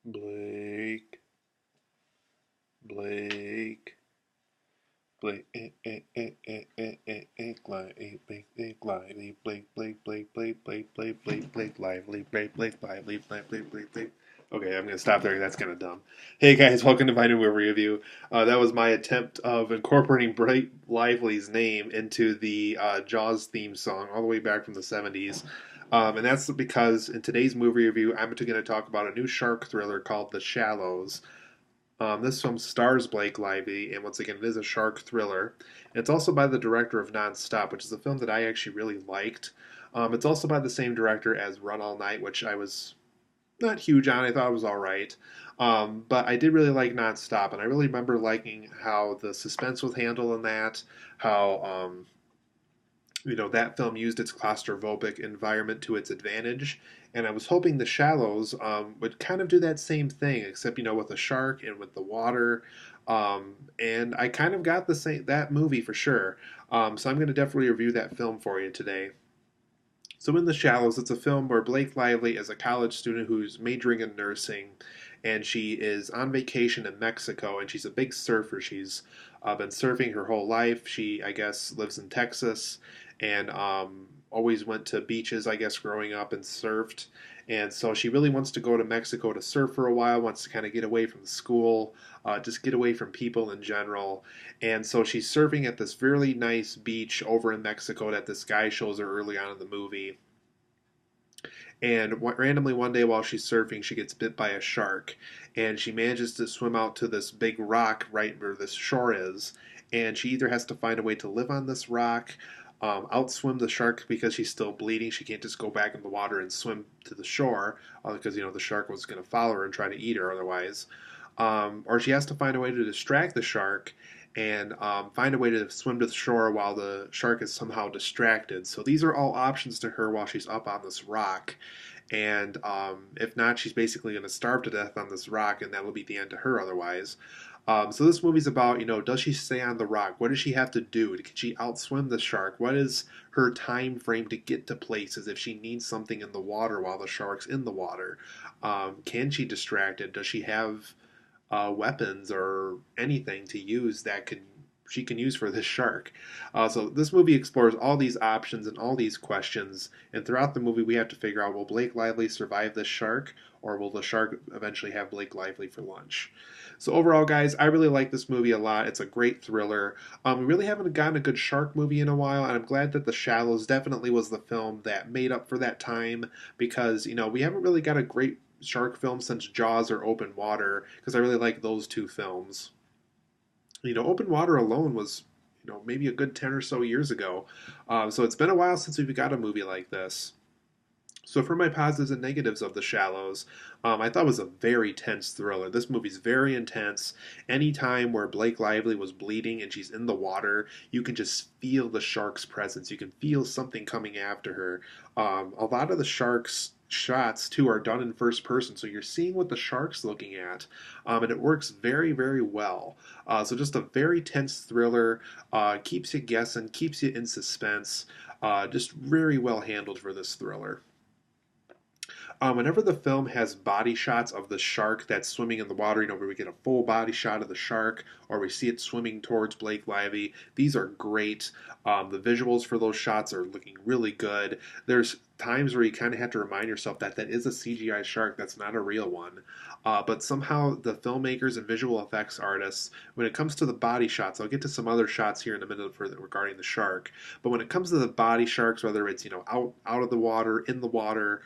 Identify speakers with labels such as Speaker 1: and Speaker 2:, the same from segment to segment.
Speaker 1: Blake, Blake, Blake, lively, Blake, lively, Blake, lively, Blake, lively, Blake. Okay, I'm gonna stop there. That's kind of dumb. Hey guys, welcome to my new movie review. That was my attempt of incorporating Blake Lively's name into the Jaws theme song, all the way back from the '70s. And that's because in today's movie review, I'm going to talk about a new shark thriller called The Shallows. This film stars Blake Lively, and once again, it is a shark thriller. It's also by the director of Nonstop, which is a film that I actually really liked. It's also by the same director as Run All Night, which I was not huge on. I thought it was all right. But I did really like Nonstop, and I really remember liking how the suspense was handled in that, how that film used its claustrophobic environment to its advantage, and I was hoping The Shallows would kind of do that same thing, except with a shark and with the water. And I kind of got the same that movie for sure. So I'm going to definitely review that film for you today. So in The Shallows, it's a film where Blake Lively is a college student who's majoring in nursing, and she is on vacation in Mexico, and she's a big surfer. She's been surfing her whole life. She, I guess, lives in Texas, and always went to beaches, I guess, growing up and surfed. And so she really wants to go to Mexico to surf for a while, wants to kind of get away from school, just get away from people in general. And so she's surfing at this really nice beach over in Mexico that this guy shows her early on in the movie. And randomly one day while she's surfing, she gets bit by a shark. And she manages to swim out to this big rock right where this shore is. And she either has to find a way to live on this rock, outswim the shark because she's still bleeding. She can't just go back in the water and swim to the shore because, the shark was going to follow her and try to eat her otherwise. Or she has to find a way to distract the shark and find a way to swim to the shore while the shark is somehow distracted. So these are all options to her while she's up on this rock. And if not, she's basically going to starve to death on this rock, and that will be the end to her otherwise. So this movie's about, does she stay on the rock? What does she have to do? Can she outswim the shark? What is her time frame to get to places if she needs something in the water while the shark's in the water? Can she distract it? Does she have weapons or anything to use that she can use for this shark. So this movie explores all these options and all these questions, and throughout the movie we have to figure out, will Blake Lively survive this shark, or will the shark eventually have Blake Lively for lunch? So overall, guys, I really like this movie a lot. It's a great thriller. We really haven't gotten a good shark movie in a while, and I'm glad that The Shallows definitely was the film that made up for that time, because we haven't really got a great shark film since Jaws or Open Water, because I really like those two films. Open Water alone was, maybe a good 10 or so years ago. So it's been a while since we've got a movie like this. So for my positives and negatives of The Shallows, I thought it was a very tense thriller. This movie's very intense. Any time where Blake Lively was bleeding and she's in the water, you can just feel the shark's presence. You can feel something coming after her. A lot of the shark's shots too are done in first person, so you're seeing what the shark's looking at, and it works very, very well. So just a very tense thriller, keeps you guessing, keeps you in suspense. Just very well handled for this thriller. Whenever the film has body shots of the shark that's swimming in the water, where we get a full body shot of the shark, or we see it swimming towards Blake Lively, these are great. The visuals for those shots are looking really good. There's times where you kind of have to remind yourself that that is a CGI shark, that's not a real one. But somehow the filmmakers and visual effects artists, when it comes to the body shots, I'll get to some other shots here in a minute regarding the shark, but when it comes to the body sharks, whether it's out of the water, in the water,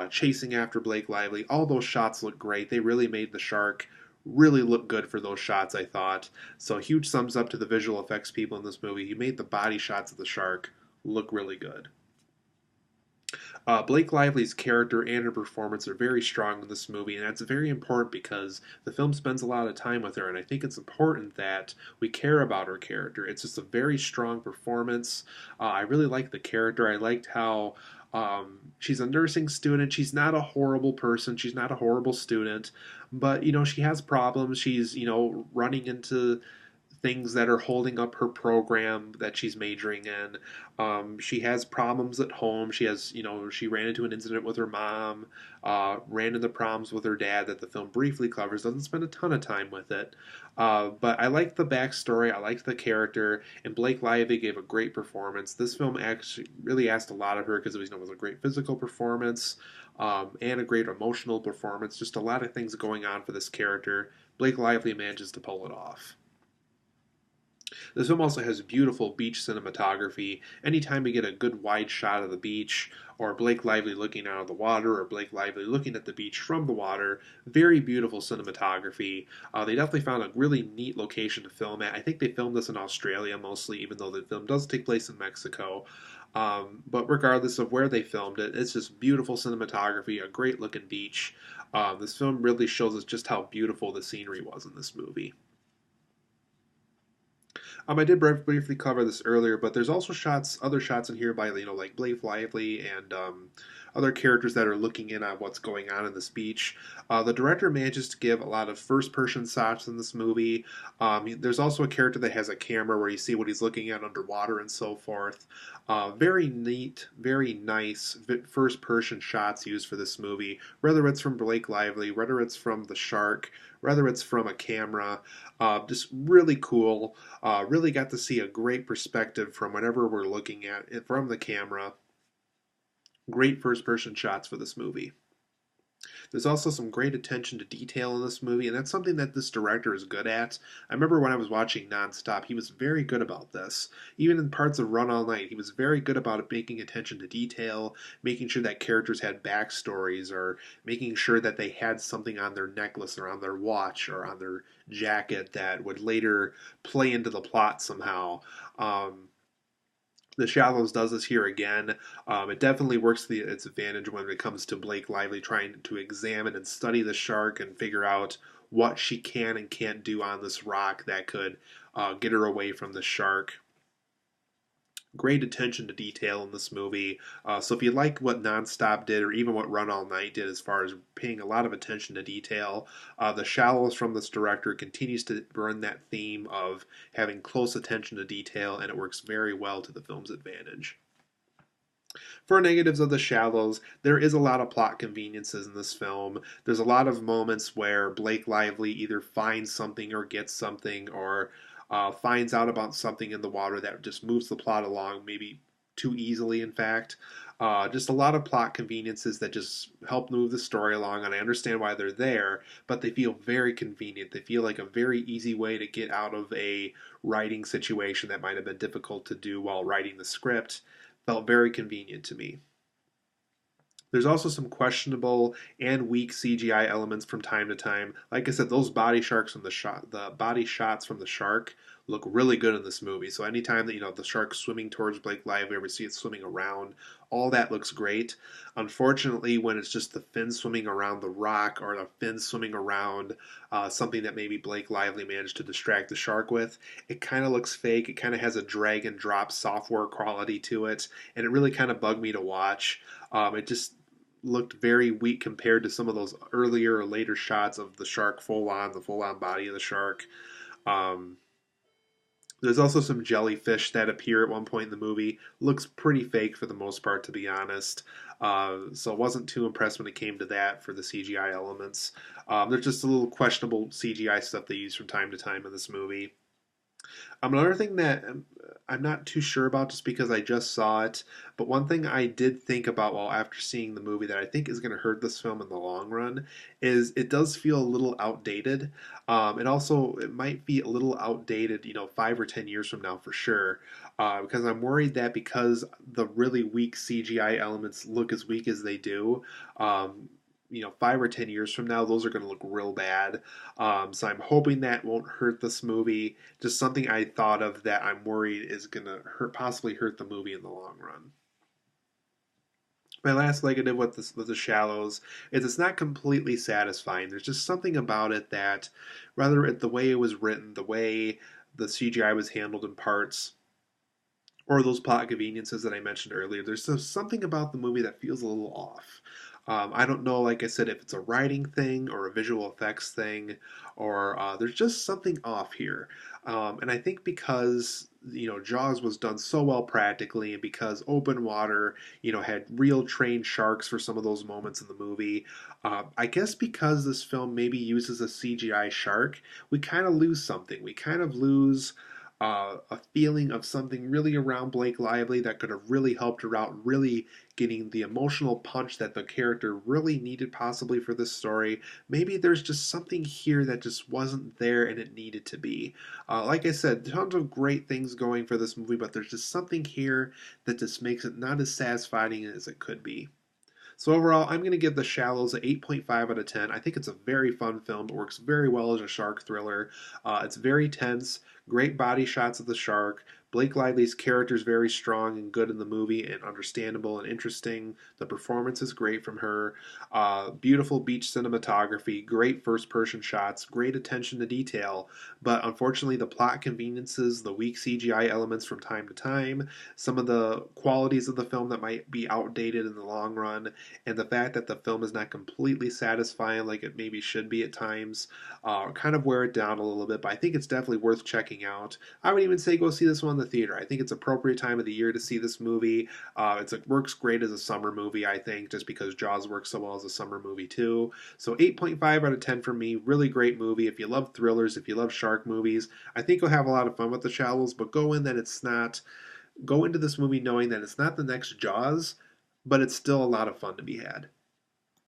Speaker 1: chasing after Blake Lively, all those shots look great. They really made the shark really look good for those shots, I thought. So huge thumbs up to the visual effects people in this movie. You made the body shots of the shark look really good. Blake Lively's character and her performance are very strong in this movie, and that's very important because the film spends a lot of time with her, and I think it's important that we care about her character. It's just a very strong performance. I really like the character. I liked how she's a nursing student. She's not a horrible person. She's not a horrible student, but she has problems. She's running into things that are holding up her program that she's majoring in. She has problems at home. She has, she ran into an incident with her mom, ran into problems with her dad that the film briefly covers. Doesn't spend a ton of time with it. But I liked the backstory. I liked the character, and Blake Lively gave a great performance. This film actually really asked a lot of her because it was a great physical performance and a great emotional performance. Just a lot of things going on for this character. Blake Lively manages to pull it off. This film also has beautiful beach cinematography. Anytime we get a good wide shot of the beach, or Blake Lively looking out of the water, or Blake Lively looking at the beach from the water, very beautiful cinematography. They definitely found a really neat location to film at. I think they filmed this in Australia mostly, even though the film does take place in Mexico. But regardless of where they filmed it, it's just beautiful cinematography, a great looking beach. This film really shows us just how beautiful the scenery was in this movie. I did briefly cover this earlier, but there's also other shots in here by like Blake Lively and other characters that are looking in on what's going on in this beach. The director manages to give a lot of first-person shots in this movie. There's also a character that has a camera where you see what he's looking at underwater and so forth. Very neat, very nice first-person shots used for this movie, whether it's from Blake Lively, whether it's from the shark, whether it's from a camera. Just really cool. Really got to see a great perspective from whatever we're looking at from the camera. Great first person shots for this movie. There's also some great attention to detail in this movie, and that's something that this director is good at. I remember when I was watching Nonstop, he was very good about this. Even in parts of Run All Night, he was very good about making attention to detail, making sure that characters had backstories, or making sure that they had something on their necklace or on their watch or on their jacket that would later play into the plot somehow. The Shallows does this here again. It definitely works to its advantage when it comes to Blake Lively trying to examine and study the shark and figure out what she can and can't do on this rock that could get her away from the shark. Great attention to detail in this movie. So if you like what Nonstop did, or even what Run All Night did, as far as paying a lot of attention to detail, The Shallows from this director continues to run that theme of having close attention to detail, and it works very well to the film's advantage. For negatives of The Shallows, there is a lot of plot conveniences in this film. There's a lot of moments where Blake Lively either finds something or gets something, or finds out about something in the water that just moves the plot along, maybe too easily, in fact. Just a lot of plot conveniences that just help move the story along, and I understand why they're there, but they feel very convenient. They feel like a very easy way to get out of a writing situation that might have been difficult to do while writing the script. Felt very convenient to me. There's also some questionable and weak CGI elements from time to time. Like I said, those the body shots from the shark look really good in this movie. So anytime that the shark swimming towards Blake Lively, or we see it swimming around, all that looks great. Unfortunately, when it's just the fin swimming around the rock, or the fin swimming around something that maybe Blake Lively managed to distract the shark with, it kind of looks fake. It kind of has a drag and drop software quality to it, and it really kind of bugged me to watch. It just looked very weak compared to some of those earlier or later shots of the shark the full on body of the shark. Um, there's also some jellyfish that appear at one point in the movie. Looks pretty fake for the most part, to be honest. So I wasn't too impressed when it came to that for the CGI elements. There's just a little questionable CGI stuff they use from time to time in this movie. Another thing that I'm not too sure about just because I just saw it, but one thing I did think about while after seeing the movie that I think is going to hurt this film in the long run is it does feel a little outdated. It might be a little outdated, 5 or 10 years from now for sure. Because I'm worried that because the really weak CGI elements look as weak as they do, 5 or 10 years from now, those are going to look real bad. So I'm hoping that won't hurt this movie. Just something I thought of that I'm worried is going to possibly hurt the movie in the long run. My last negative with the Shallows is it's not completely satisfying. There's just something about it that, whether the way it was written, the way the CGI was handled in parts, or those plot conveniences that I mentioned earlier, there's just something about the movie that feels a little off. I don't know, like I said, if it's a writing thing or a visual effects thing, or there's just something off here. And I think because Jaws was done so well practically, and because open water had real trained sharks for some of those moments in the movie, I guess because this film maybe uses a CGI shark, we kind of lose something. We kind of lose a feeling of something really around Blake Lively that could have really helped her out, really getting the emotional punch that the character really needed possibly for this story. Maybe there's just something here that just wasn't there and it needed to be. Like I said, tons of great things going for this movie, but there's just something here that just makes it not as satisfying as it could be. So overall, I'm going to give The Shallows an 8.5 out of 10. I think it's a very fun film. It works very well as a shark thriller. It's very tense, great body shots of the shark. Blake Lively's character is very strong and good in the movie and understandable and interesting. The performance is great from her. Beautiful beach cinematography, great first person shots, great attention to detail. But unfortunately, the plot conveniences, the weak CGI elements from time to time, some of the qualities of the film that might be outdated in the long run, and the fact that the film is not completely satisfying like it maybe should be at times kind of wear it down a little bit. But I think it's definitely worth checking out. I would even say go see this one in the theater. I think it's appropriate time of the year to see this movie. It works great as a summer movie, I think, just because Jaws works so well as a summer movie too. So 8.5 out of 10 for me. Really great movie. If you love thrillers, if you love shark movies, I think you'll have a lot of fun with The Shallows. But go into this movie knowing that it's not the next Jaws, but it's still a lot of fun to be had.